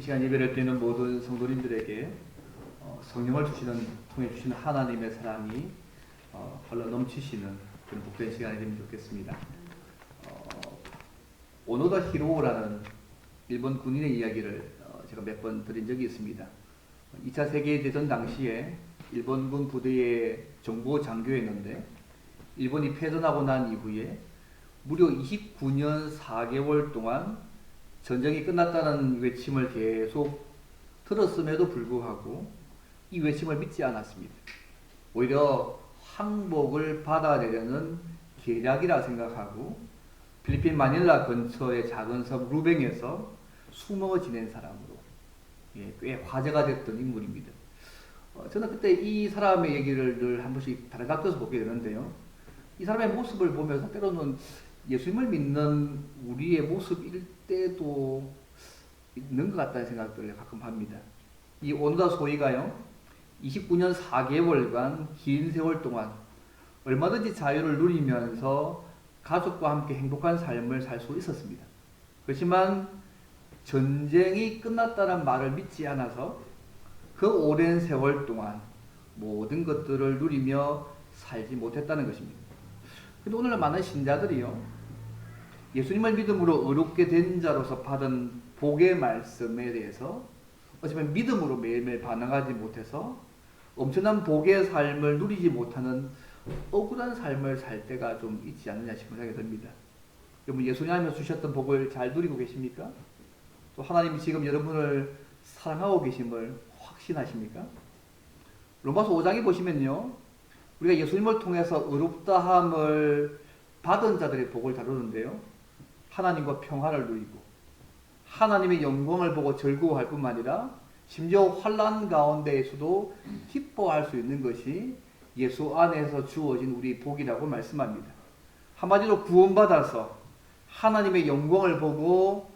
이 시간 예배를 드리는 모든 성도님들에게 성령을 통해 주시는 하나님의 사랑이 흘러 넘치시는 그런 복된 시간이 되면 좋겠습니다. 오노다 히로라는 일본 군인의 이야기를 제가 몇 번 드린 적이 있습니다. 2차 세계대전 당시에 일본군 부대의 정보 장교였는데 일본이 패전하고 난 이후에 무려 29년 4개월 동안 전쟁이 끝났다는 외침을 계속 들었음에도 불구하고 이 외침을 믿지 않았습니다. 오히려 항복을 받아내려는 계략이라 생각하고 필리핀 마닐라 근처의 작은 섬 루뱅에서 숨어 지낸 사람으로 꽤 화제가 됐던 인물입니다. 저는 그때 이 사람의 얘기를 늘 한 번씩 다른 각도에서 보게 되는데요. 이 사람의 모습을 보면서 때로는 예수님을 믿는 우리의 모습일 때도 있는 것 같다는 생각들을 가끔 합니다. 이 오노다 소이가요, 29년 4개월간 긴 세월 동안 얼마든지 자유를 누리면서 가족과 함께 행복한 삶을 살 수 있었습니다. 그렇지만 전쟁이 끝났다는 말을 믿지 않아서 그 오랜 세월 동안 모든 것들을 누리며 살지 못했다는 것입니다. 근데 오늘날 많은 신자들이요, 예수님을 믿음으로 의롭게 된 자로서 받은 복의 말씀에 대해서 어쩌면 믿음으로 매일매일 반응하지 못해서 엄청난 복의 삶을 누리지 못하는 억울한 삶을 살 때가 좀 있지 않느냐 싶은 생각이 듭니다. 여러분, 예수님 안에서 주셨던 복을 잘 누리고 계십니까? 또 하나님이 지금 여러분을 사랑하고 계심을 확신하십니까? 로마서 5장에 보시면요, 우리가 예수님을 통해서 의롭다함을 받은 자들의 복을 다루는데요, 하나님과 평화를 누리고 하나님의 영광을 보고 즐거워할 뿐만 아니라 심지어 환난 가운데에서도 기뻐할 수 있는 것이 예수 안에서 주어진 우리 복이라고 말씀합니다. 한마디로 구원받아서 하나님의 영광을 보고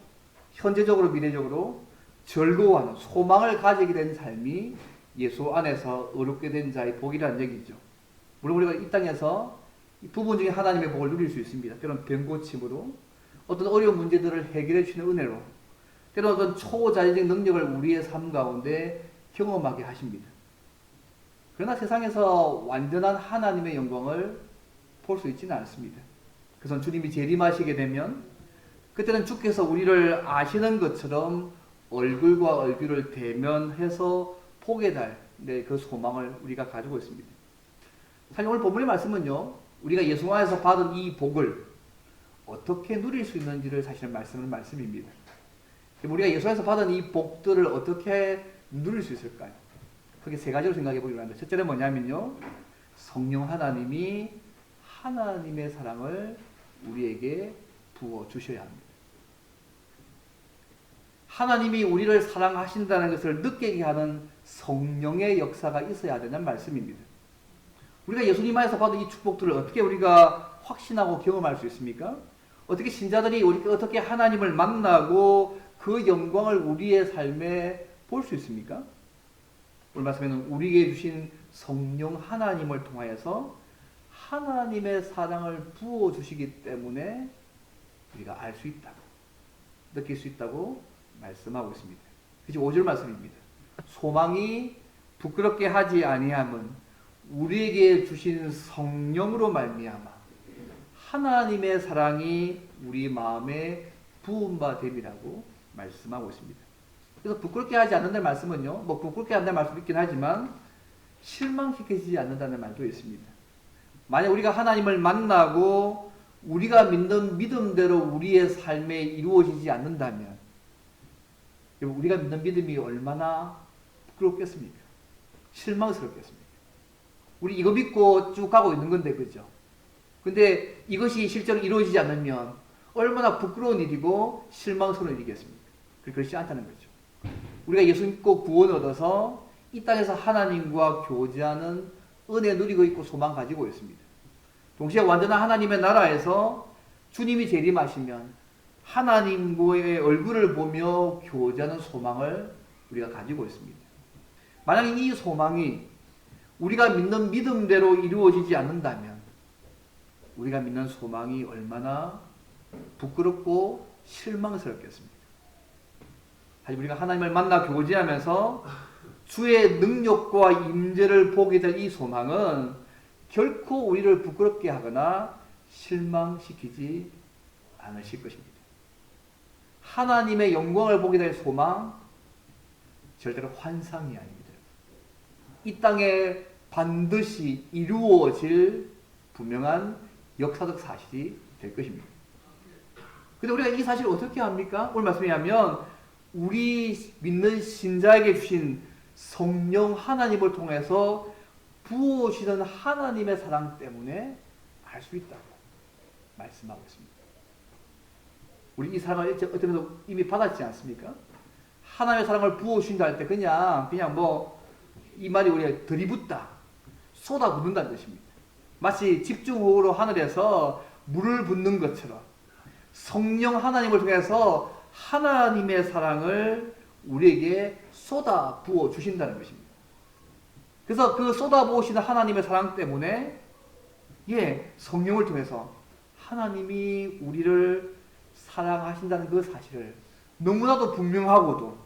현재적으로 미래적으로 즐거워하는 소망을 가지게 된 삶이 예수 안에서 의롭게 된 자의 복이라는 얘기죠. 물론 우리가 이 땅에서 부분 중에 하나님의 복을 누릴 수 있습니다. 때로는 병고침으로, 어떤 어려운 문제들을 해결해 주시는 은혜로, 때로는 어떤 초자연적 능력을 우리의 삶 가운데 경험하게 하십니다. 그러나 세상에서 완전한 하나님의 영광을 볼 수 있지는 않습니다. 그래서 주님이 재림하시게 되면 그때는 주께서 우리를 아시는 것처럼 얼굴과 얼굴을 대면해서 보게 될 그 소망을 우리가 가지고 있습니다. 사실 오늘 본문의 말씀은요, 우리가 예수 안에서 받은 이 복을 어떻게 누릴 수 있는지를 사실 말씀입니다. 우리가 예수 안에서 받은 이 복들을 어떻게 누릴 수 있을까요? 크게 세 가지로 생각해 보기로 합니다. 첫째는 뭐냐면요, 성령 하나님이 하나님의 사랑을 우리에게 부어 주셔야 합니다. 하나님이 우리를 사랑하신다는 것을 느끼게 하는 성령의 역사가 있어야 되는 말씀입니다. 우리가 예수님 안에서 받은 이 축복들을 어떻게 우리가 확신하고 경험할 수 있습니까? 어떻게 신자들이 어떻게 하나님을 만나고 그 영광을 우리의 삶에 볼 수 있습니까? 오늘 말씀에는 우리에게 주신 성령 하나님을 통하여서 하나님의 사랑을 부어주시기 때문에 우리가 알 수 있다고, 느낄 수 있다고 말씀하고 있습니다. 그게 5절 말씀입니다. 소망이 부끄럽게 하지 아니함은 우리에게 주신 성령으로 말미암아 하나님의 사랑이 우리 마음에 부은 바 됨이라고 말씀하고 있습니다. 그래서 부끄럽게 하지 않는다는 말씀은요, 부끄럽게 한다는 말씀도 있긴 하지만 실망시키지 않는다는 말도 있습니다. 만약 우리가 하나님을 만나고 우리가 믿는 믿음대로 우리의 삶에 이루어지지 않는다면 우리가 믿는 믿음이 얼마나 부끄럽겠습니까? 실망스럽겠습니까? 우리 이거 믿고 쭉 가고 있는 건데, 그죠? 근데 이것이 실제로 이루어지지 않으면 얼마나 부끄러운 일이고 실망스러운 일이겠습니까? 그렇지 않다는 거죠. 우리가 예수 믿고 구원 얻어서 이 땅에서 하나님과 교제하는 은혜 누리고 있고 소망 가지고 있습니다. 동시에 완전한 하나님의 나라에서 주님이 재림하시면 하나님과의 얼굴을 보며 교제하는 소망을 우리가 가지고 있습니다. 만약에 이 소망이 우리가 믿는 믿음대로 이루어지지 않는다면 우리가 믿는 소망이 얼마나 부끄럽고 실망스럽겠습니까? 사실 우리가 하나님을 만나 교제하면서 주의 능력과 임재를 보게 될 이 소망은 결코 우리를 부끄럽게 하거나 실망시키지 않으실 것입니다. 하나님의 영광을 보게 될 소망, 절대로 환상이 아닙니다. 이 땅에 반드시 이루어질 분명한 역사적 사실이 될 것입니다. 근데 우리가 이 사실을 어떻게 합니까? 오늘 말씀에 하면 우리 믿는 신자에게 주신 성령 하나님을 통해서 부어주시는 하나님의 사랑 때문에 알 수 있다고 말씀하고 있습니다. 우리 이 사랑을 어떻게 이미 받았지 않습니까? 하나님의 사랑을 부어주신다 할 때 그냥 이 말이 우리가 들이붓다, 쏟아붓는다는 뜻입니다. 마치 집중호우로 하늘에서 물을 붓는 것처럼 성령 하나님을 통해서 하나님의 사랑을 우리에게 쏟아 부어 주신다는 것입니다. 그래서 그 쏟아 부으시는 하나님의 사랑 때문에 성령을 통해서 하나님이 우리를 사랑하신다는 그 사실을 너무나도 분명하고도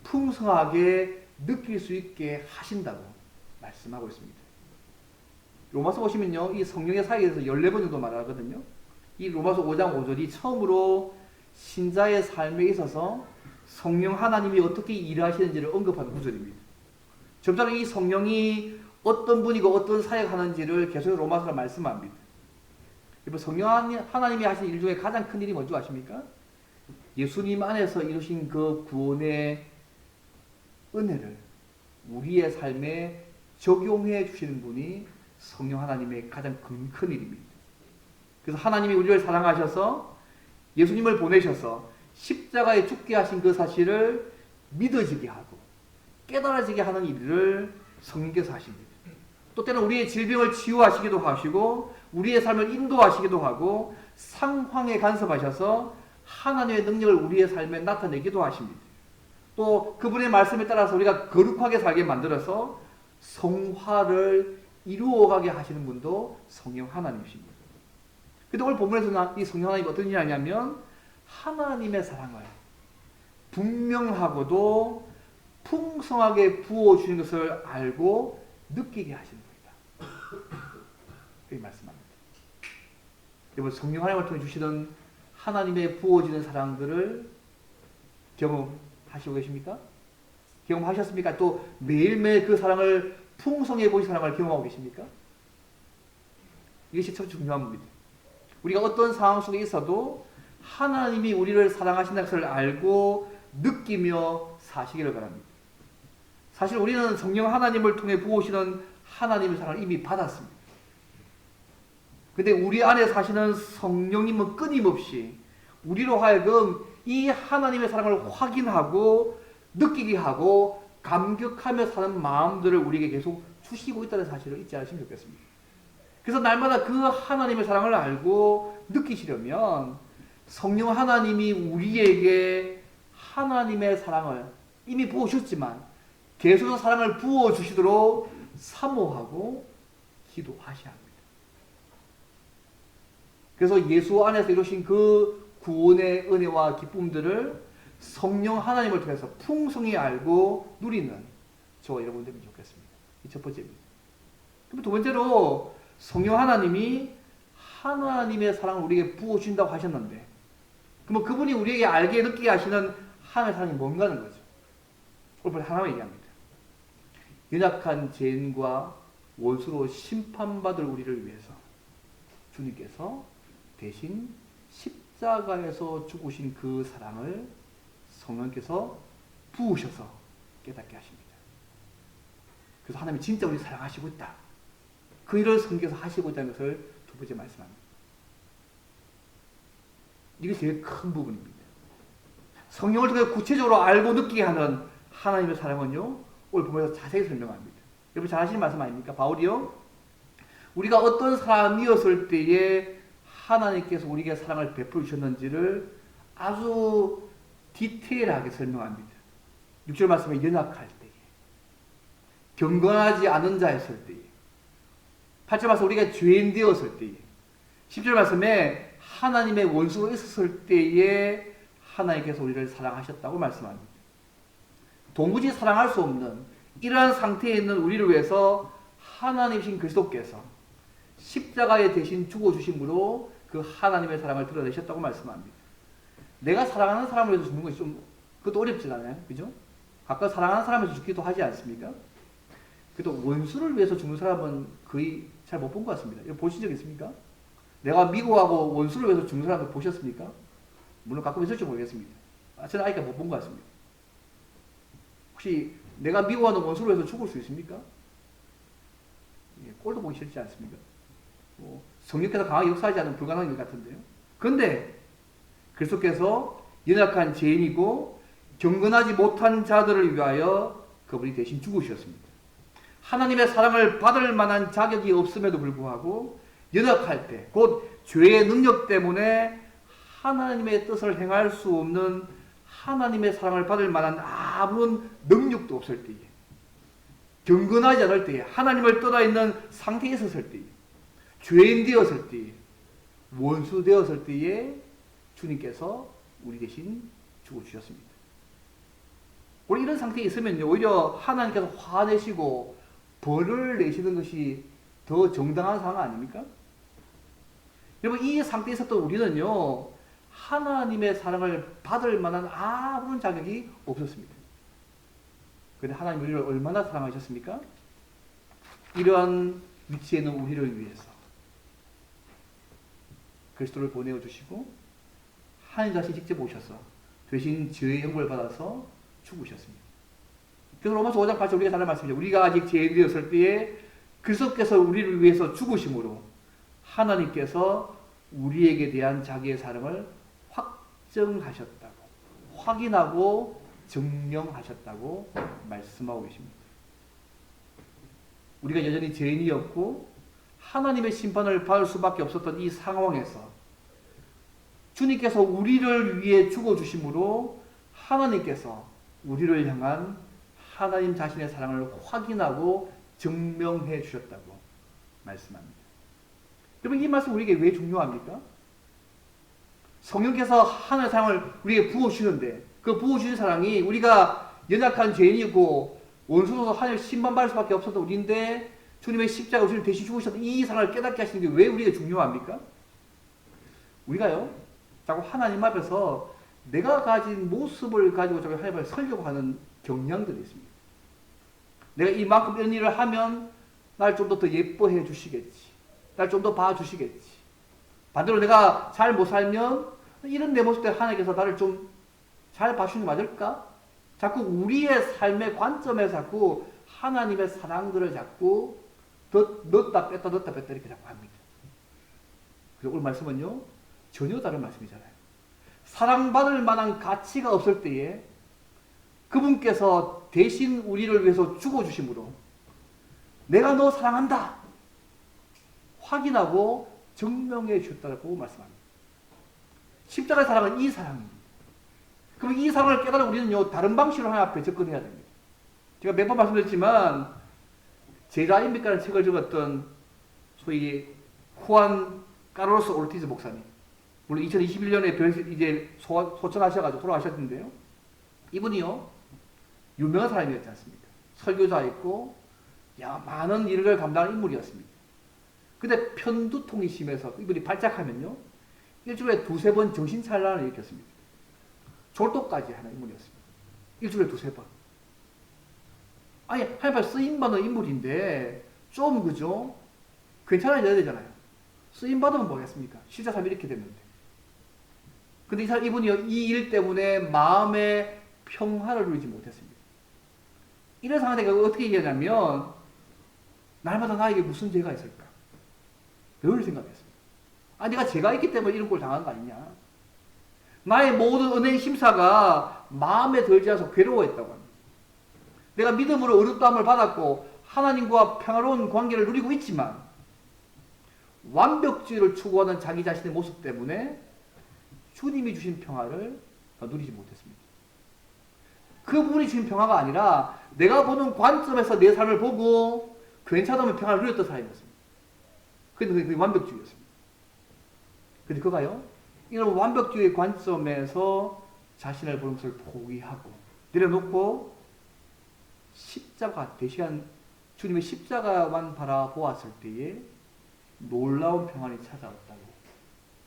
풍성하게 느낄 수 있게 하신다고 말씀하고 있습니다. 로마서 보시면요, 이 성령의 사역에 대해서 14번 정도 말하거든요. 이 로마서 5장 5절이 처음으로 신자의 삶에 있어서 성령 하나님이 어떻게 일하시는지를 언급하는 구절입니다. 점차로 이 성령이 어떤 분이고 어떤 사역하는지를 계속 로마서로 말씀합니다. 성령 하나님이 하신 일 중에 가장 큰 일이 뭔지 아십니까? 예수님 안에서 이루신 그 구원의 은혜를 우리의 삶에 적용해 주시는 분이 성령 하나님의 가장 큰 일입니다. 그래서 하나님이 우리를 사랑하셔서 예수님을 보내셔서 십자가에 죽게 하신 그 사실을 믿어지게 하고 깨달아지게 하는 일을 성령께서 하십니다. 또 때는 우리의 질병을 치유하시기도 하시고 우리의 삶을 인도하시기도 하고 상황에 간섭하셔서 하나님의 능력을 우리의 삶에 나타내기도 하십니다. 또 그분의 말씀에 따라서 우리가 거룩하게 살게 만들어서 성화를 이루어가게 하시는 분도 성령 하나님이십니다. 근데 오늘 본문에서는 이 성령 하나님이 어떤 일이 하냐면 하나님의 사랑을 분명하고도 풍성하게 부어주시는 것을 알고 느끼게 하시는 겁니다. 그렇게 말씀합니다. 여러분, 성령 하나님을 통해 주시던 하나님의 부어지는 사랑들을 경험하시고 계십니까? 경험하셨습니까? 또 매일매일 그 사랑을 풍성해 보신 사랑을 경험하고 계십니까? 이것이 참 중요한 겁니다. 우리가 어떤 상황 속에 있어도 하나님이 우리를 사랑하신다는 것을 알고 느끼며 사시기를 바랍니다. 사실 우리는 성령 하나님을 통해 부어오시는 하나님의 사랑을 이미 받았습니다. 근데 우리 안에 사시는 성령님은 끊임없이 우리로 하여금 이 하나님의 사랑을 확인하고 느끼게 하고 감격하며 사는 마음들을 우리에게 계속 주시고 있다는 사실을 잊지 않으시면 좋겠습니다. 그래서 날마다 그 하나님의 사랑을 알고 느끼시려면 성령 하나님이 우리에게 하나님의 사랑을 이미 부어주셨지만 계속해서 사랑을 부어주시도록 사모하고 기도하셔야 합니다. 그래서 예수 안에서 이루신 그 구원의 은혜와 기쁨들을 성령 하나님을 통해서 풍성히 알고 누리는 저와 여러분들이 좋겠습니다. 이 첫 번째입니다. 그럼 두 번째로 성령 하나님이 하나님의 사랑을 우리에게 부어주신다고 하셨는데 그러면 그분이 우리에게 알게 느끼게 하시는 하나님의 사랑이 뭔가는 거죠. 오늘 하나만 얘기합니다. 연약한 죄인과 원수로 심판받을 우리를 위해서 주님께서 대신 십자가에서 죽으신 그 사랑을 성령께서 부으셔서 깨닫게 하십니다. 그래서 하나님이 진짜 우리 사랑하시고 있다. 그 일을 성경에서 하시고 있다는 것을 두 번째 말씀합니다. 이게 제일 큰 부분입니다. 성령을 통해 구체적으로 알고 느끼게 하는 하나님의 사랑은요, 오늘 보면서 자세히 설명합니다. 여러분 잘 아시는 말씀 아닙니까? 바울이요, 우리가 어떤 사람이었을 때에 하나님께서 우리에게 사랑을 베풀어 주셨는지를 아주 디테일하게 설명합니다. 6절 말씀에 연약할 때에, 경건하지 않은 자였을 때에, 8절 말씀 우리가 죄인 되었을 때에, 10절 말씀에 하나님의 원수로 있었을 때에 하나님께서 우리를 사랑하셨다고 말씀합니다. 도무지 사랑할 수 없는 이러한 상태에 있는 우리를 위해서 하나님이신 그리스도께서 십자가에 대신 죽어주심으로 그 하나님의 사랑을 드러내셨다고 말씀합니다. 내가 사랑하는 사람을 위해서 죽는 것이 좀 그것도 어렵지 않아요? 그죠? 각각 사랑하는 사람을 위해서 죽기도 하지 않습니까? 그래도 원수를 위해서 죽는 사람은 거의 잘 못 본 것 같습니다. 이거 보신 적 있습니까? 내가 미워하고 원수를 위해서 죽는 사람을 보셨습니까? 물론 가끔 있을지 모르겠습니다. 저는 아직까지 못 본 것 같습니다. 혹시 내가 미워하는 원수를 위해서 죽을 수 있습니까? 예, 꼴도 보기 싫지 않습니까? 성령께서 강하게 역사하지 않으면 불가능한 일 같은데요. 그런데 그리스도께서 연약한 죄인이고 경건하지 못한 자들을 위하여 그분이 대신 죽으셨습니다. 하나님의 사랑을 받을 만한 자격이 없음에도 불구하고 연약할 때, 곧 죄의 능력 때문에 하나님의 뜻을 행할 수 없는 하나님의 사랑을 받을 만한 아무런 능력도 없을 때에, 경건하지 않을 때에, 하나님을 떠나 있는 상태에 있었을 때에, 죄인 되었을 때에, 원수 되었을 때에 주님께서 우리 대신 죽어주셨습니다. 우리 이런 상태에 있으면요, 오히려 하나님께서 화내시고 벌을 내시는 것이 더 정당한 상황 아닙니까? 여러분, 이 상태에 있었던 우리는요, 하나님의 사랑을 받을 만한 아무런 자격이 없었습니다. 그런데 하나님 우리를 얼마나 사랑하셨습니까? 이러한 위치에 있는 우리를 위해서 그리스도를 보내어 주시고 하나님 자신이 직접 오셔서 대신 죄의 형벌을 받아서 죽으셨습니다. 그래서 로마서 5장 8절 우리가 잘 아는 말씀이죠. 우리가 아직 죄인이었을 때에 그리스도께서 우리를 위해서 죽으심으로 하나님께서 우리에게 대한 자기의 사랑을 확정하셨다고, 확인하고 증명하셨다고 말씀하고 계십니다. 우리가 여전히 죄인이었고 하나님의 심판을 받을 수밖에 없었던 이 상황에서 주님께서 우리를 위해 죽어주심으로 하나님께서 우리를 향한 하나님 자신의 사랑을 확인하고 증명해 주셨다고 말씀합니다. 여러분, 이 말씀 우리에게 왜 중요합니까? 성령께서 하나님의 사랑을 우리에게 부어주시는데 그 부어주신 사랑이 우리가 연약한 죄인이고 원수로서 하나님의 심판받을 수밖에 없었던 우리인데 주님의 십자가 우리를 대신 죽으셨던 이 사랑을 깨닫게 하시는 게 왜 우리에게 중요합니까? 우리가요, 자꾸 하나님 앞에서 내가 가진 모습을 가지고 자꾸 하나님 앞에 서려고 하는 경향들이 있습니다. 내가 이만큼 이런 일을 하면 날 좀 더 예뻐해 주시겠지. 날 좀 더 봐주시겠지. 반대로 내가 잘 못 살면 이런 내 모습 때문에 하나님께서 나를 좀 잘 봐주시는 게 맞을까? 자꾸 우리의 삶의 관점에서 자꾸 하나님의 사랑들을 자꾸 넣었다 뺐다 이렇게 자꾸 합니다. 그래서 오늘 말씀은요, 전혀 다른 말씀이잖아요. 사랑받을 만한 가치가 없을 때에 그분께서 대신 우리를 위해서 죽어주심으로 내가 너 사랑한다 확인하고 증명해 주셨다고 말씀합니다. 십자가의 사랑은 이 사랑입니다. 그럼 이 사랑을 깨달은 우리는요, 다른 방식으로 하나님 앞에 접근해야 됩니다. 제가 몇 번 말씀드렸지만 제자입니까라는 책을 적었던 소위 후안 카를로스 오르티즈 목사님, 물론 2021년에 이제 소천하셔가지고 돌아가셨는데요, 이분이요 유명한 사람이었지 않습니까? 설교자였고 많은 일을 감당하는 인물이었습니다. 근데 편두통이 심해서 이분이 발작하면요 일주일에 두세 번 정신찬란을 일으켰습니다. 졸도까지 하는 인물이었습니다. 일주일에 두세 번. 아니 하나님 앞에 쓰임받는 인물인데 좀 그죠? 괜찮아져야 되잖아요. 쓰임받으면 뭐겠습니까? 실제 삶이 이렇게 됐는데. 근데 이분이 이 일 때문에 마음의 평화를 누리지 못했습니다. 이런 상황에 내가 어떻게 얘기하냐면 날마다 나에게 무슨 죄가 있을까? 늘 생각했습니다. 아, 내가 죄가 있기 때문에 이런 꼴 당한 거 아니냐? 나의 모든 은행 심사가 마음에 들지 않아서 괴로워했다고 합니다. 내가 믿음으로 어렵다함을 받았고 하나님과 평화로운 관계를 누리고 있지만 완벽주의를 추구하는 자기 자신의 모습 때문에 주님이 주신 평화를 누리지 못했습니다. 그분이 주신 평화가 아니라 내가 보는 관점에서 내 삶을 보고 괜찮으면 평화를 누렸던 사람이었습니다. 그런데 그게 완벽주의였습니다. 근데 그가요, 이런 완벽주의 관점에서 자신을 보는 것을 포기하고 내려놓고 십자가 대시한 주님의 십자가만 바라보았을 때에 놀라운 평안이 찾아왔다고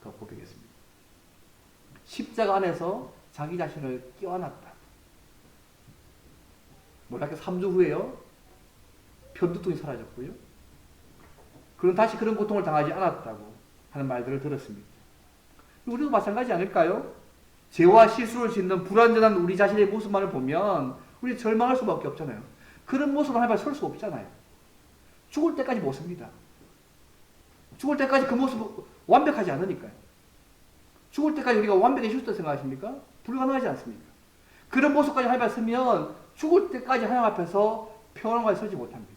그 고백했습니다. 십자가 안에서 자기 자신을 껴안았다. 놀랍게 3주 후에요. 편두통이 사라졌고요. 그럼 다시 그런 고통을 당하지 않았다고 하는 말들을 들었습니다. 우리도 마찬가지 아닐까요? 죄와 실수를 짓는 불완전한 우리 자신의 모습만을 보면 우리 절망할 수밖에 없잖아요. 그런 모습을 하나님 앞에 설 수 없잖아요. 죽을 때까지 못 섭니다. 죽을 때까지 그 모습 완벽하지 않으니까요. 죽을 때까지 우리가 완벽해질 수 있다고 생각하십니까? 불가능하지 않습니까? 그런 모습까지 하나님 앞에 서면 죽을 때까지 하나님 앞에서 평안하게 서지 못합니다.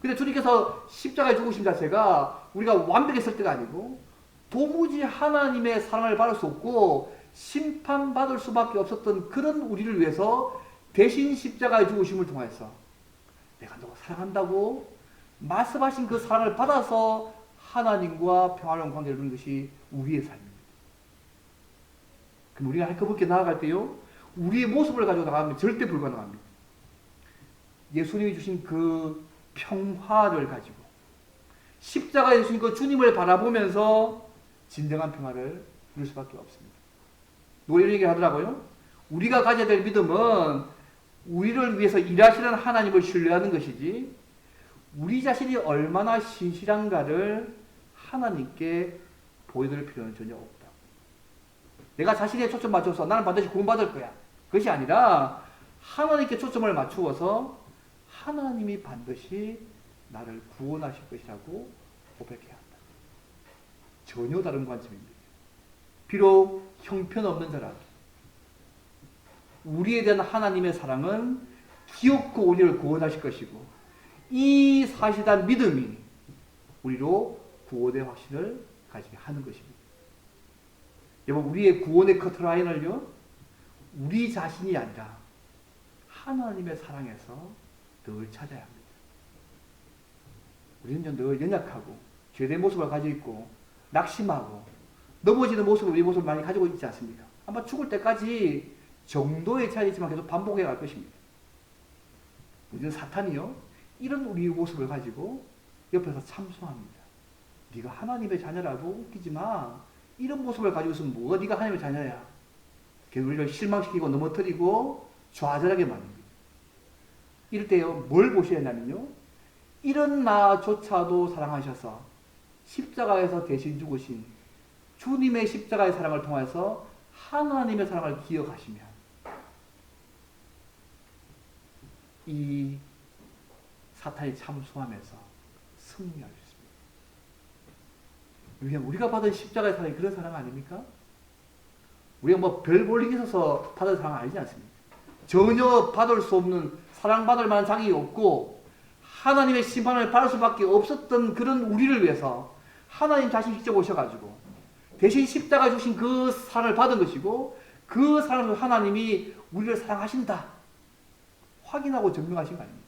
근데 주님께서 십자가에 죽으신 자체가 우리가 완벽했을 때가 아니고 도무지 하나님의 사랑을 받을 수 없고 심판받을 수밖에 없었던 그런 우리를 위해서 대신 십자가에 죽으심을 통해서 내가 너 사랑한다고 말씀하신 그 사랑을 받아서 하나님과 평화로운 관계를 누리는 것이 우리의 삶입니다. 그럼 우리가 그분께 나아갈 때요, 우리의 모습을 가지고 나가면 절대 불가능합니다. 예수님이 주신 그 평화를 가지고 십자가에 주신 그 주님을 바라보면서 진정한 평화를 누릴 수밖에 없습니다. 노래 이런 얘기를 하더라고요. 우리가 가져야 될 믿음은 우리를 위해서 일하시는 하나님을 신뢰하는 것이지 우리 자신이 얼마나 신실한가를 하나님께 보여드릴 필요는 전혀 없다. 내가 자신에 초점 맞춰서 나는 반드시 구원받을 거야. 그것이 아니라 하나님께 초점을 맞추어서 하나님이 반드시 나를 구원하실 것이라고 고백해야 한다. 전혀 다른 관점입니다. 비록 형편없는 자라도 우리에 대한 하나님의 사랑은 기어코 우리를 구원하실 것이고 이 사실한 믿음이 우리로 구원의 확신을 가지게 하는 것입니다. 여러분, 우리의 구원의 커트라인을요, 우리 자신이 아니라 하나님의 사랑에서 늘 찾아야 합니다. 우리는 늘 연약하고 죄된 모습을 가지고 있고 낙심하고 넘어지는 모습을 우리 모습을 많이 가지고 있지 않습니까? 아마 죽을 때까지 정도의 차이가 있지만 계속 반복해 갈 것입니다. 우리는 사탄이요, 이런 우리의 모습을 가지고 옆에서 참소합니다. 네가 하나님의 자녀라고 웃기지 마. 이런 모습을 가지고 있으면 뭐가 네가 하나님의 자녀야. 계속 우리를 실망시키고 넘어뜨리고 좌절하게 만듭니다. 이럴 때요, 뭘 보셔야 하냐면요, 이런 나조차도 사랑하셔서 십자가에서 대신 죽으신 주님의 십자가의 사랑을 통해서 하나님의 사랑을 기억하시면 이 사탄이 참소하면서 승리할 수 있습니다. 왜냐하면 우리가 받은 십자가의 사랑이 그런 사랑 아닙니까? 우리가 뭐 별 볼 일이 있어서 받은 사랑 아니지 않습니까? 전혀 받을 수 없는, 사랑받을 만한 자격이 없고 하나님의 심판을 받을 수밖에 없었던 그런 우리를 위해서 하나님 자신 직접 오셔가지고 대신 십자가 주신 그 사랑을 받은 것이고 그 사랑으로 하나님이 우리를 사랑하신다 확인하고 증명하신 거 아닙니까?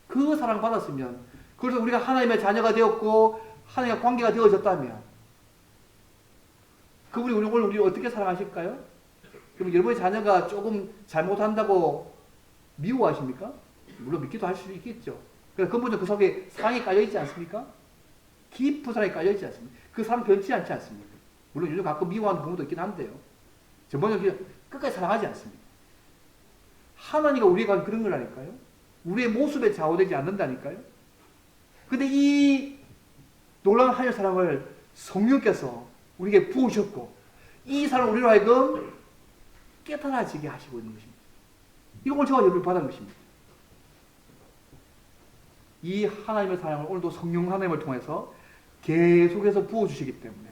그 사랑 받았으면, 그래서 우리가 하나님의 자녀가 되었고 하나님과 관계가 되어졌다면 그분이 우리를 어떻게 사랑하실까요? 그럼 여러분의 자녀가 조금 잘못한다고 미워하십니까? 물론 믿기도 할 수도 있겠죠. 그러니까 근본적으로 그 속에 사랑이 깔려있지 않습니까? 깊은 사랑이 깔려있지 않습니까? 그 사랑 변치 않지 않습니까? 물론 요즘 가끔 미워하는 부모도 있긴 한데요. 전반적으로 끝까지 사랑하지 않습니다. 하나님과 우리가 그런 거라니까요. 우리의 모습에 좌우되지 않는다니까요. 근데 이 놀라운 하나님의 사랑을 성령께서 우리에게 부으셨고 이 사랑을 우리로 하여금 깨달아지게 하시고 있는 것입니다. 이걸 제가 여러분을 받은 것입니다. 이 하나님의 사랑을 오늘도 성령 하나님을 통해서 계속해서 부어주시기 때문에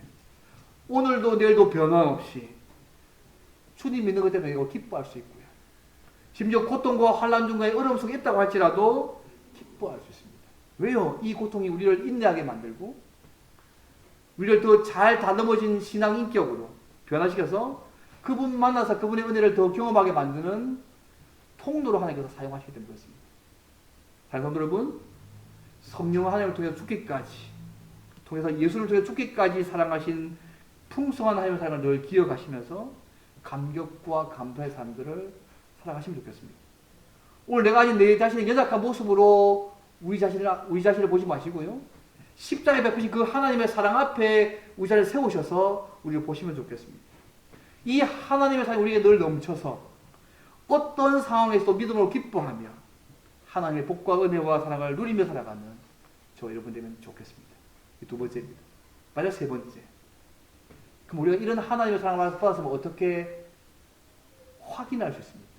오늘도 내일도 변함없이 주님 믿는 것 때문에 기뻐할 수 있고요. 심지어 고통과 환난 중간에 어려움 속에 있다고 할지라도 기뻐할 수 있습니다. 왜요? 이 고통이 우리를 인내하게 만들고 우리를 더 잘 다듬어진 신앙 인격으로 변화시켜서 그분 만나서 그분의 은혜를 더 경험하게 만드는 통로로 하나님께서 사용하시게 된 것입니다. 사랑하는 여러분, 성령 하나님을 통해서 죽기까지, 통해서 예수를 통해 죽기까지 사랑하신 풍성한 하나님의 사랑을 늘 기억하시면서 감격과 감사의 삶들을 살아가시면 좋겠습니다. 오늘 내가 가진 내 자신의 연약한 모습으로 우리 자신을 보지 마시고요. 십자가에 베푸신 그 하나님의 사랑 앞에 우리 자신을 세우셔서 우리를 보시면 좋겠습니다. 이 하나님의 사랑이 우리에게 늘 넘쳐서 어떤 상황에서도 믿음으로 기뻐하며 하나님의 복과 은혜와 사랑을 누리며 살아가는 저 여러분 되면 좋겠습니다. 두 번째입니다. 마지막 세 번째. 그럼 우리가 이런 하나님의 사랑을 받았으면 어떻게 확인할 수 있습니까?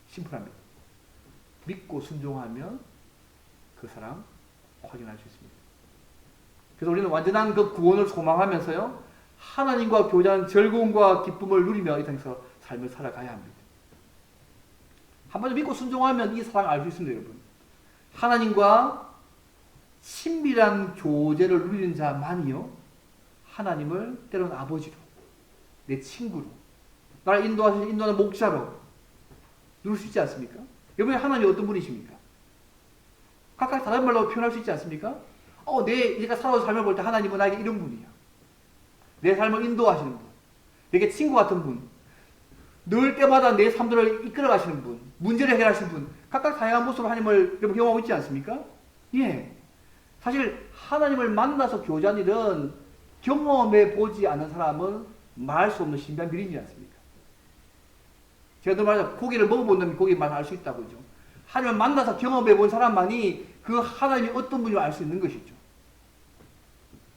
심플합니다. 믿고 순종하면 그 사랑 확인할 수 있습니다. 그래서 우리는 완전한 그 구원을 소망하면서요, 하나님과 교제하는 즐거움과 기쁨을 누리며 이 땅에서 삶을 살아가야 합니다. 한번 믿고 순종하면 이 사랑을 알 수 있습니다, 여러분. 하나님과 친밀한 교제를 누리는 자만이요, 하나님을 때로는 아버지로, 내 친구로, 나를 인도하는 목자로 누릴 수 있지 않습니까? 여러분의 하나님이 어떤 분이십니까? 각각 다른 말로 표현할 수 있지 않습니까? 내가 살아온 삶을 볼 때 하나님은 나에게 이런 분이야. 내 삶을 인도하시는 분, 내게 친구 같은 분, 늘 때마다 내 삶들을 이끌어 가시는 분, 문제를 해결하시는 분, 각각 다양한 모습으로 하나님을 여러분 경험하고 있지 않습니까? 예. 사실 하나님을 만나서 교제한 일은 경험해 보지 않는 사람은 말할 수 없는 신비한 비밀이지 않습니까? 제가 늘 말하죠. 고기를 먹어본 놈이 고기 맛을 알 수 있다고 그죠. 하나님을 만나서 경험해 본 사람만이 그 하나님이 어떤 분인지 알 수 있는 것이죠.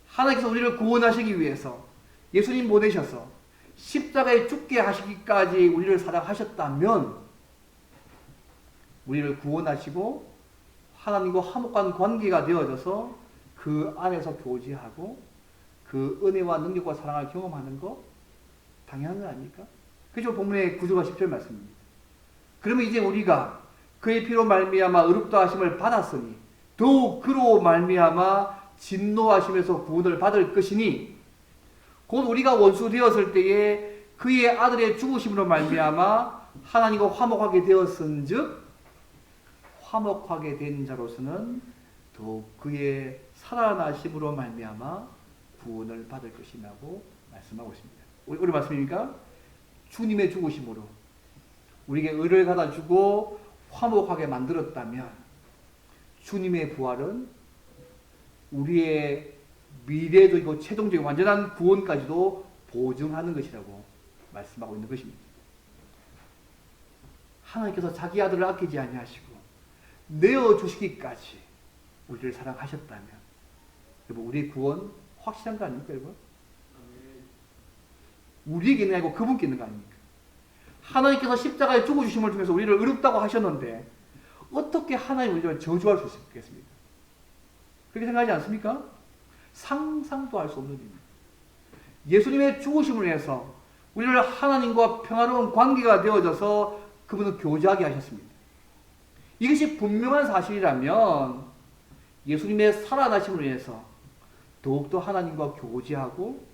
하나님께서 우리를 구원하시기 위해서 예수님 보내셔서 십자가에 죽게 하시기까지 우리를 사랑하셨다면 우리를 구원하시고 하나님과 화목한 관계가 되어져서 그 안에서 교제하고 그 은혜와 능력과 사랑을 경험하는 거 당연한 거 아닙니까? 그죠? 본문의 9절과 10절 말씀입니다. 그러면 이제 우리가 그의 피로 말미암아 의롭다 하심을 받았으니 더욱 그로 말미암아 진노하심에서 구원을 받을 것이니 곧 우리가 원수 되었을 때에 그의 아들의 죽으심으로 말미암아 하나님과 화목하게 되었은즉 화목하게 된 자로서는 더욱 그의 살아나심으로 말미암아 구원을 받을 것이라고 말씀하고 있습니다. 우리 말씀입니까? 주님의 죽으심으로 우리에게 의를 갖다 주고 화목하게 만들었다면 주님의 부활은 우리의 미래적이고 최종적인 완전한 구원까지도 보증하는 것이라고 말씀하고 있는 것입니다. 하나님께서 자기 아들을 아끼지 아니하시고 내어주시기까지 우리를 사랑하셨다면 여러분 우리의 구원 확실한 거 아닙니까 여러분? 우리에게 있는 게 아니고 그분께 있는 거 아닙니까? 하나님께서 십자가에 죽어주심을 통해서 우리를 의롭다고 하셨는데 어떻게 하나님 우리를 저주할 수 있겠습니까? 그렇게 생각하지 않습니까? 상상도 할 수 없는 일입니다. 예수님의 죽으심을 위해서 우리를 하나님과 평화로운 관계가 되어져서 그분은 교제하게 하셨습니다. 이것이 분명한 사실이라면 예수님의 살아나심을 위해서 더욱더 하나님과 교제하고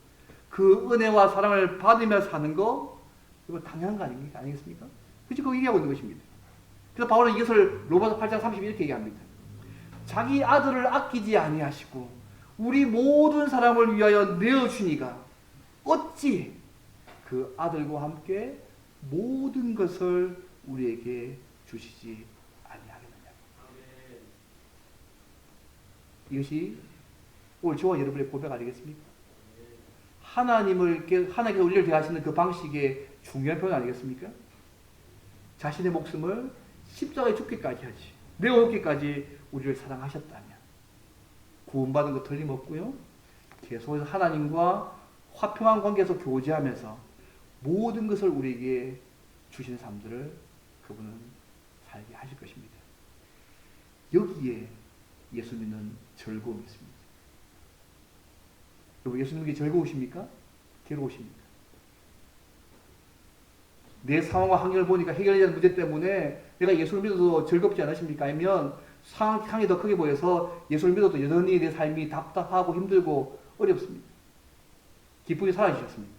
그 은혜와 사랑을 받으며 사는 거 이거 당연한 거 아니겠습니까? 그렇죠? 그거 얘기하고 있는 것입니다. 그래서 바울은 이것을 로마서 8장 30 이렇게 얘기합니다. 자기 아들을 아끼지 아니하시고 우리 모든 사람을 위하여 내어주니가 어찌 그 아들과 함께 모든 것을 우리에게 주시지 아니하겠느냐. 이것이 오늘 저와 여러분의 고백 아니겠습니까? 하나님께서 우리를 대하시는 그 방식의 중요한 표현 아니겠습니까? 자신의 목숨을 십자가에 죽기까지 하지, 내어놓기까지 우리를 사랑하셨다면 구원받은 거 틀림없고요. 계속해서 하나님과 화평한 관계에서 교제하면서 모든 것을 우리에게 주신 삶들을 그분은 살게 하실 것입니다. 여기에 예수 믿는 즐거움이 있습니다. 여러분 예수 믿는 게 즐거우십니까? 괴로우십니까? 내 상황과 환경을 보니까 해결되지 않는 문제 때문에 내가 예수를 믿어도 즐겁지 않으십니까? 아니면 상황이 더 크게 보여서 예수를 믿어도 여전히 내 삶이 답답하고 힘들고 어렵습니다. 기쁨이 사라지셨습니다.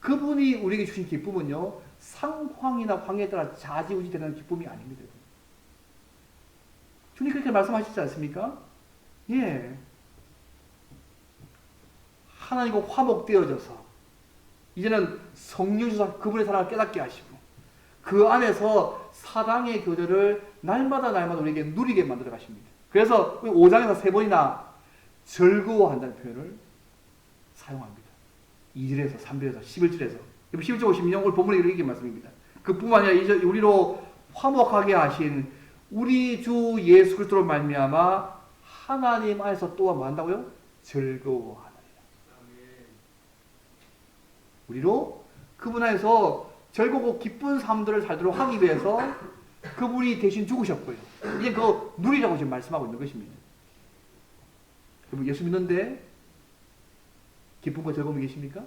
그분이 우리에게 주신 기쁨은요, 상황이나 환경에 따라 좌지우지 되는 기쁨이 아닙니다. 주님 그렇게 말씀하시지 않습니까? 예. 하나님과 화목되어져서 이제는 성령 주사 그분의 사랑을 깨닫게 하시고 그 안에서 사랑의 교제를 날마다 우리에게 누리게 만들어 가십니다. 그래서 5장에서 3번이나 즐거워한다는 표현을 사용합니다. 2절에서 3절에서 11절에서 11절 56절 오늘 본문에 이렇게 말씀입니다. 그뿐만 아니라 우리로 화목하게 하신 우리 주 예수 그리스도로 말미암아 하나님 안에서 또한 뭐 한다고요? 즐거워하느니라. 우리로 그분 안에서 즐겁고 기쁜 삶들을 살도록 하기 위해서 그분이 대신 죽으셨고요. 이제 그거 누리라고 지금 말씀하고 있는 것입니다. 그럼 예수 믿는데 기쁨과 즐거움이 계십니까?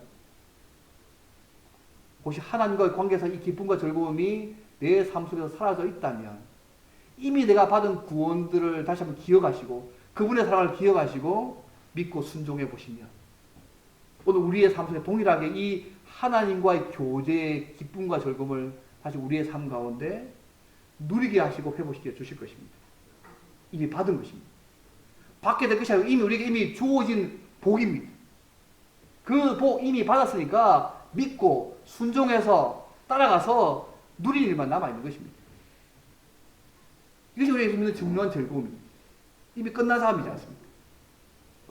혹시 하나님과의 관계에서 이 기쁨과 즐거움이 내 삶 속에서 사라져 있다면 이미 내가 받은 구원들을 다시 한번 기억하시고 그분의 사랑을 기억하시고 믿고 순종해 보시면 오늘 우리의 삶 속에 동일하게 이 하나님과의 교제의 기쁨과 즐거움을 다시 우리의 삶 가운데 누리게 하시고 회복시켜 주실 것입니다. 이미 받은 것입니다. 받게 될 것이 아니고 우리에게 이미 주어진 복입니다. 그 복 이미 받았으니까 믿고 순종해서 따라가서 누리는 일만 남아있는 것입니다. 이것이 우리에게 있는 정말 즐거움입니다. 이미 끝난 삶이지 않습니까?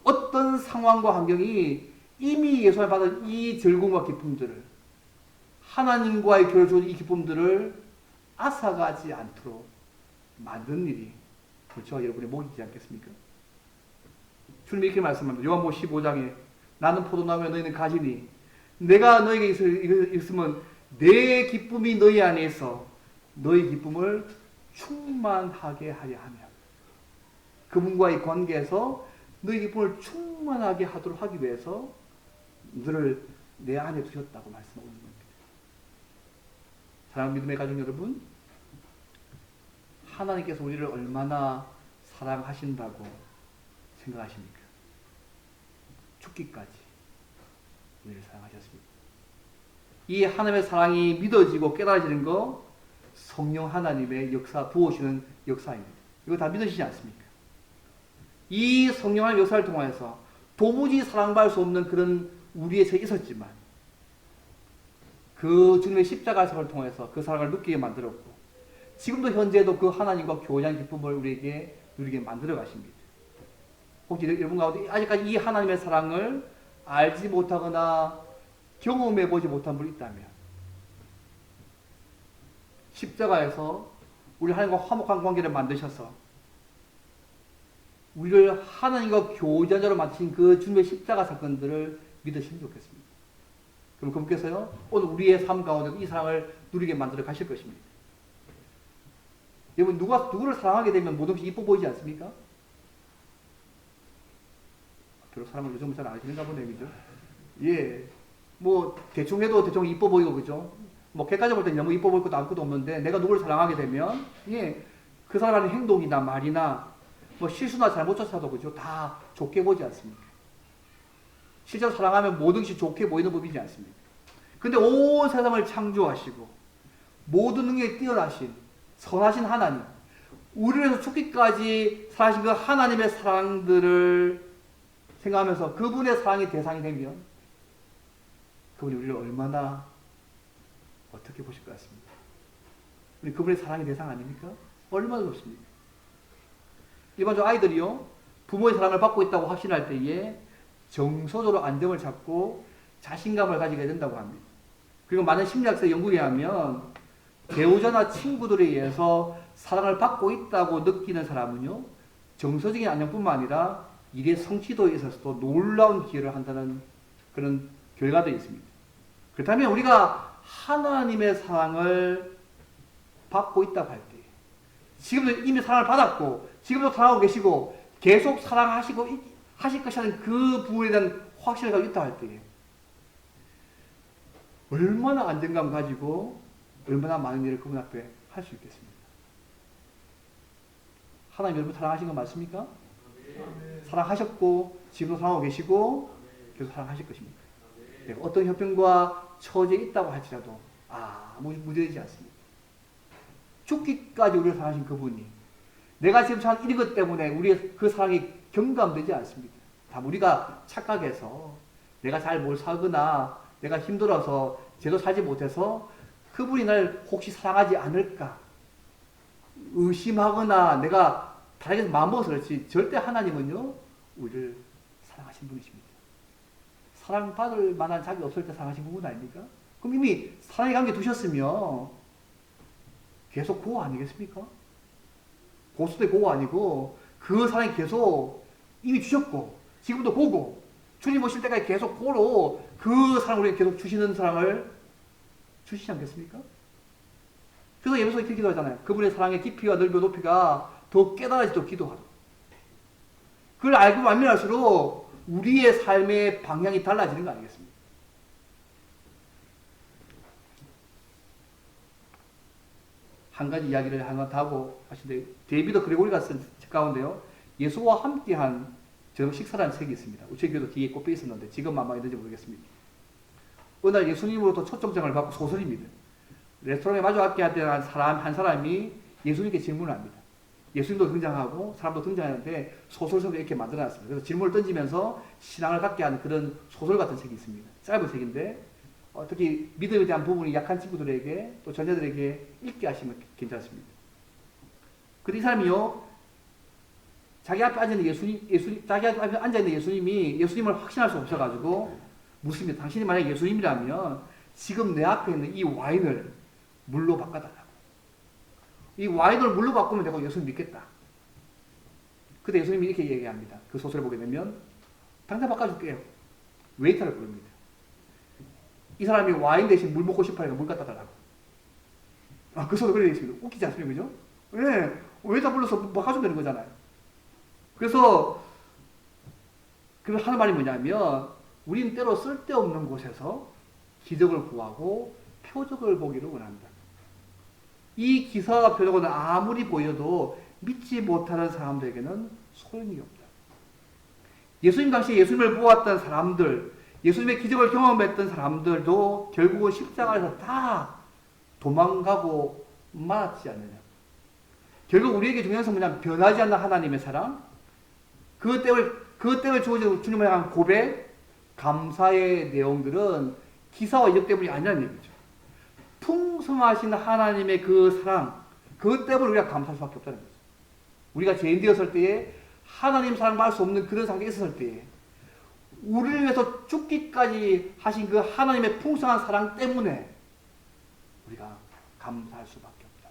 어떤 상황과 환경이 이미 예수 안에 받은 이 즐거움과 기쁨들을 하나님과의 교회를 주는 이 기쁨들을 앗아가지 않도록 만든 일이 저와 여러분의 목이지 않겠습니까? 주님이 이렇게 말씀합니다. 요한복음 15장에 나는 포도나무에 너희는 가지니 내가 너에게 있으면 내 기쁨이 너희 안에 있어 너희 기쁨을 충만하게 하려 하며 그분과의 관계에서 너희 기쁨을 충만하게 하도록 하기 위해서 너를 내 안에 두셨다고 말씀하고 있는 겁니다. 사랑하는 믿음의 가족 여러분, 하나님께서 우리를 얼마나 사랑하신다고 생각하십니까? 죽기까지 우리를 사랑하셨습니다. 이 하나님의 사랑이 믿어지고 깨달아지는 거 성령 하나님의 역사, 부어주시는 역사입니다. 이거 다 믿으시지 않습니까? 이 성령 하나님의 역사를 통해서 도무지 사랑받을 수 없는 그런 우리의 죄가 있었지만 그 주님의 십자가 사랑을 통해서 그 사랑을 느끼게 만들었고 지금도 현재도 그 하나님과 교제하는 기쁨을 우리에게 누리게 만들어 가십니다. 혹시 여러분 가운데 아직까지 이 하나님의 사랑을 알지 못하거나 경험해 보지 못한 분이 있다면 십자가에서 우리 하나님과 화목한 관계를 만드셔서 우리를 하나님과 교제자로 만드신 그 주님의 십자가 사건들을 믿으시면 좋겠습니다. 그럼 그분께서요 오늘 우리의 삶 가운데 이 사랑을 누리게 만들어 가실 것입니다. 여러분 누구를 사랑하게 되면 모든 것이 이뻐 보이지 않습니까? 별로 사람을 요즘 잘 안 하시는가 보네, 그죠? 예, 뭐 대충 해도 대충 이뻐 보이고 그죠? 뭐 객관적으로 볼 때 너무 이뻐 보일 것도 아무것도 없는데 내가 누구를 사랑하게 되면 예, 그 사람의 행동이나 말이나 뭐 실수나 잘못조차도 그죠? 다 좋게 보지 않습니까? 실제로 사랑하면 모든 것이 좋게 보이는 법이지 않습니까? 근데 온 세상을 창조하시고 모든 능력에 뛰어나신 선하신 하나님, 우리를 위해서 죽기까지 사랑하신 그 하나님의 사랑들을 생각하면서 그분의 사랑의 대상이 되면 그분이 우리를 얼마나 어떻게 보실 것 같습니까? 우리 그분의 사랑의 대상 아닙니까? 얼마나 좋습니까? 일반적으로 아이들이요 부모의 사랑을 받고 있다고 확신할 때에 정서적으로 안정을 잡고 자신감을 가지게 된다고 합니다. 그리고 많은 심리학자 연구에 하면 배우자나 친구들에 의해서 사랑을 받고 있다고 느끼는 사람은요 정서적인 안정뿐만 아니라 일의 성취도에 있어서도 놀라운 기여를 한다는 그런 결과도 있습니다. 그렇다면 우리가 하나님의 사랑을 받고 있다고 할 때, 지금도 이미 사랑을 받았고, 지금도 사랑하고 계시고, 계속 사랑하시고 하실 것이라는 그 부분에 대한 확신을 가지고 있다고 할 때, 얼마나 안정감 가지고, 얼마나 많은 일을 그분 앞에 할 수 있겠습니까? 하나님 여러분 사랑하신 거 맞습니까? 사랑하셨고 지금도 사랑하고 계시고 계속 사랑하실 것입니다. 내가 어떤 형편과 처지에 있다고 할지라도 아무 문제되지 않습니다. 죽기까지 우리를 사랑하신 그분이 내가 지금 참 이런 것 때문에 우리의 그 사랑이 경감되지 않습니다. 다 우리가 착각해서 내가 잘 뭘 사거나 내가 힘들어서 제대로 살지 못해서 그분이 날 혹시 사랑하지 않을까 의심하거나 내가 다르게 마음먹어서 그렇지 절대 하나님은요 우리를 사랑하신 분이십니다. 사랑받을 만한 자격이 없을 때 사랑하신 부분 아닙니까? 그럼 이미 사랑의 관계 두셨으면 계속 고거 아니겠습니까? 고수도 고거 아니고 그 사랑이 계속 이미 주셨고 지금도 고고 주님 오실 때까지 계속 고로 그 사랑을 우리에게 계속 주시는 사랑을 주시지 않겠습니까? 그래서 예배소에 이렇게 기도하잖아요. 그분의 사랑의 깊이와 넓이와 높이가 더 깨달아지도록 기도하라. 그걸 알고 알면 알수록 우리의 삶의 방향이 달라지는 거 아니겠습니까? 한 가지 이야기를 하나 더 하고 하시는데 데이비드 그레고리가 쓴 책 가운데요. 예수와 함께한 저녁 식사라는 책이 있습니다. 우리 교회도 뒤에 꼽혀 있었는데 지금 아마 있는지 모르겠습니다. 어느 날 예수님으로부터 초청장을 받고 소설입니다. 레스토랑에 마주 앉게 한 사람이 예수님께 질문을 합니다. 예수님도 등장하고 사람도 등장하는데 소설 속에 이렇게 만들어놨습니다. 그래서 질문을 던지면서 신앙을 갖게 하는 그런 소설 같은 책이 있습니다. 짧은 책인데 특히 믿음에 대한 부분이 약한 친구들에게 또 자녀들에게 읽게 하시면 괜찮습니다. 근데 이 사람이요 자기 앞에 앉아있는 예수님이 예수님을 확신할 수 없어가지고 묻습니다. 당신이 만약 예수님이라면 지금 내 앞에 있는 이 와인을 물로 바꿔달라고. 이 와인을 물로 바꾸면 내가 예수님 믿겠다. 그때 예수님이 이렇게 얘기합니다. 그 소설을 보게 되면 당장 바꿔줄게요. 웨이터를 부릅니다. 이 사람이 와인 대신 물 먹고 싶어하니까 물 갖다 달라고. 그 소설 그래 있습니다. 웃기지 않습니까? 그죠? 네. 웨이터 불러서 바꿔주면 되는 거잖아요. 그래서 하는 말이 뭐냐면 우리는 때로 쓸데없는 곳에서 기적을 구하고 표적을 보기를 원한다. 이 기사와 표적은 아무리 보여도 믿지 못하는 사람들에게는 소용이 없다. 예수님 당시에 예수님을 보았던 사람들, 예수님의 기적을 경험했던 사람들도 결국은 십자가에서 다 도망가고 말았지 않느냐. 결국 우리에게 중요한 것은 뭐냐면 변하지 않는 하나님의 사랑, 그것 때문에 주어진 주님을 향한 고백, 감사의 내용들은 기사와 이적 때문이 아니라는 얘기죠. 풍성하신 하나님의 그 사랑, 그것 때문에 우리가 감사할 수밖에 없다는 거죠. 우리가 죄인 되었을 때에 하나님 사랑 받을 수 없는 그런 상태에 있었을 때에 우리를 위해서 죽기까지 하신 그 하나님의 풍성한 사랑 때문에 우리가 감사할 수밖에 없다.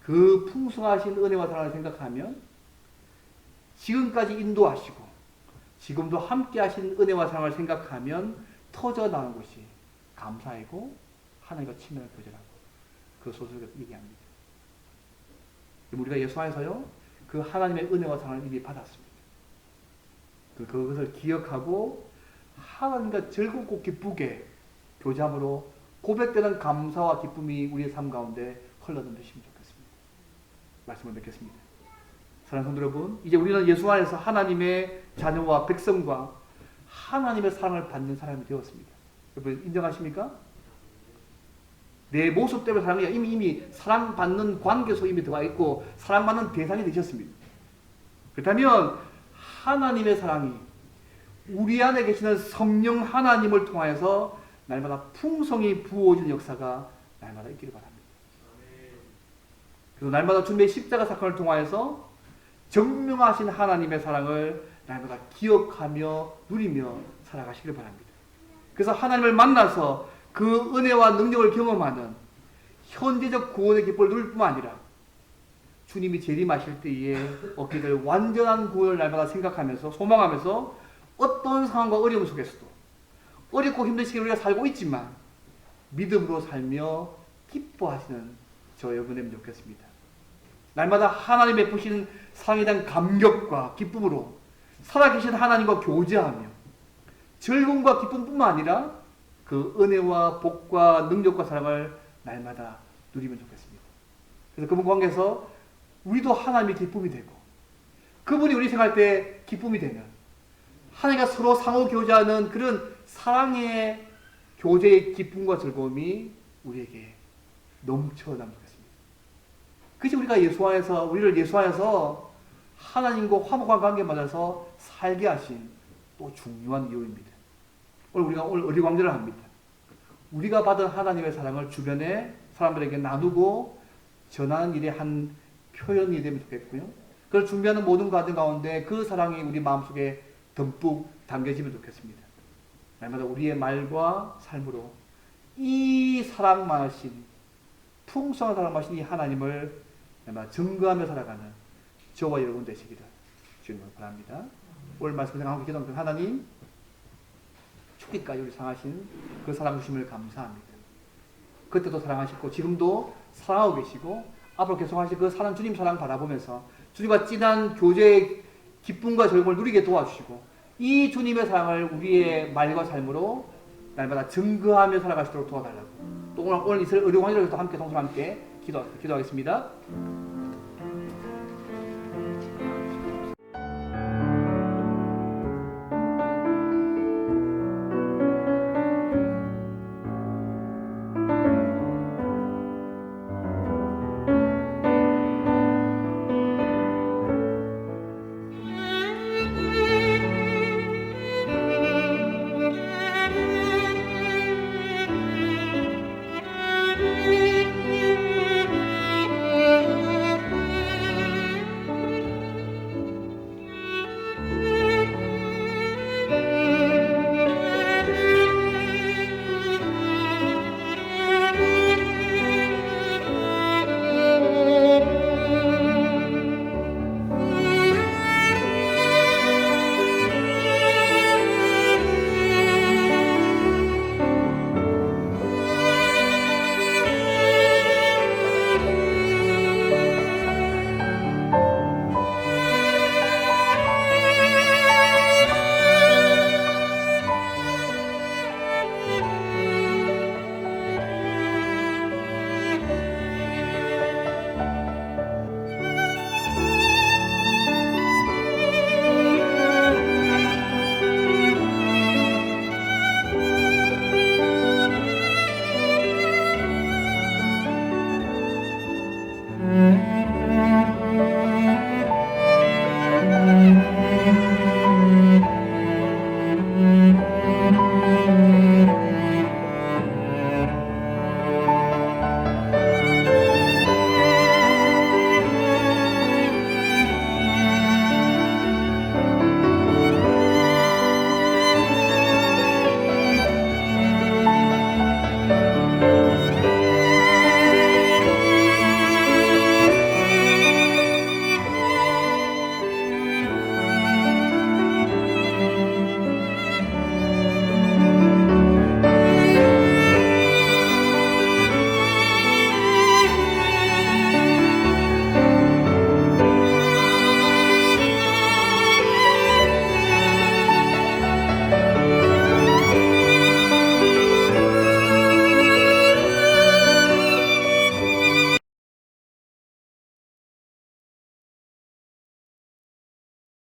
그 풍성하신 은혜와 사랑을 생각하면 지금까지 인도하시고 지금도 함께 하신 은혜와 사랑을 생각하면 터져나온 것이 감사이고 하나님과 친밀한 교제라고 그 소설에서 얘기합니다. 우리가 예수 안에서요 그 하나님의 은혜와 사랑을 이미 받았습니다. 그것을 기억하고 하나님과 즐겁고 기쁘게 교제함으로 고백되는 감사와 기쁨이 우리의 삶 가운데 흘러넘치시면 좋겠습니다. 말씀을 맺겠습니다. 사랑하는 성도 여러분, 이제 우리는 예수 안에서 하나님의 자녀와 백성과 하나님의 사랑을 받는 사람이 되었습니다. 여러분 인정하십니까? 내 모습 때문에 사랑이 이미 사랑받는 관계 속에 이미 들어가 있고 사랑받는 대상이 되셨습니다. 그렇다면 하나님의 사랑이 우리 안에 계시는 성령 하나님을 통하여서 날마다 풍성히 부어지는 역사가 날마다 있기를 바랍니다. 그래서 날마다 주님의 십자가 사건을 통하여서 정명하신 하나님의 사랑을 날마다 기억하며 누리며 살아가시길 바랍니다. 그래서 하나님을 만나서 그 은혜와 능력을 경험하는 현재적 구원의 기쁨을 누릴 뿐만 아니라 주님이 재림하실 때에 얻게 될 완전한 구원을 날마다 생각하면서 소망하면서 어떤 상황과 어려움 속에서도 어렵고 힘든 시기를 우리가 살고 있지만 믿음으로 살며 기뻐하시는 저 여러분이면 좋겠습니다. 날마다 하나님의 베푸시는 사랑에 대한 감격과 기쁨으로 살아계신 하나님과 교제하며 즐거움과 기쁨뿐만 아니라 그 은혜와 복과 능력과 사랑을 날마다 누리면 좋겠습니다. 그래서 그분 관계에서 우리도 하나님의 기쁨이 되고 그분이 우리 생활 때 기쁨이 되면 하나님과 서로 상호 교제하는 그런 사랑의 교제의 기쁨과 즐거움이 우리에게 넘쳐나면 좋겠습니다. 그것이 우리가 우리를 예수 안에서 하나님과 화목한 관계 맞아서 살게 하신 또 중요한 이유입니다. 오늘 우리가 어리 광절을 합니다. 우리가 받은 하나님의 사랑을 주변에 사람들에게 나누고 전하는 일의 한 표현이 되면 좋겠고요. 그걸 준비하는 모든 과정 가운데 그 사랑이 우리 마음속에 듬뿍 담겨지면 좋겠습니다. 날마다 우리의 말과 삶으로 이 사랑마신, 풍성한 사랑마신 이 하나님을 날마다 증거하며 살아가는 저와 여러분 되시기를 주님을 바랍니다. 오늘 말씀 생각하고 기도하는 하나님, 죽기까지 우리 사랑하신 그 사랑 주심을 감사합니다. 그때도 사랑하시고 지금도 사랑하고 계시고 앞으로 계속 하실 그 사랑, 주님 사랑 바라보면서 주님과 진한 교제의 기쁨과 즐거움을 누리게 도와주시고 이 주님의 사랑을 우리의 말과 삶으로 날마다 증거하며 살아갈 수 있도록 도와달라고, 또 오늘 이슬 의료관이라고 해서 함께 동서로 함께 기도하겠습니다.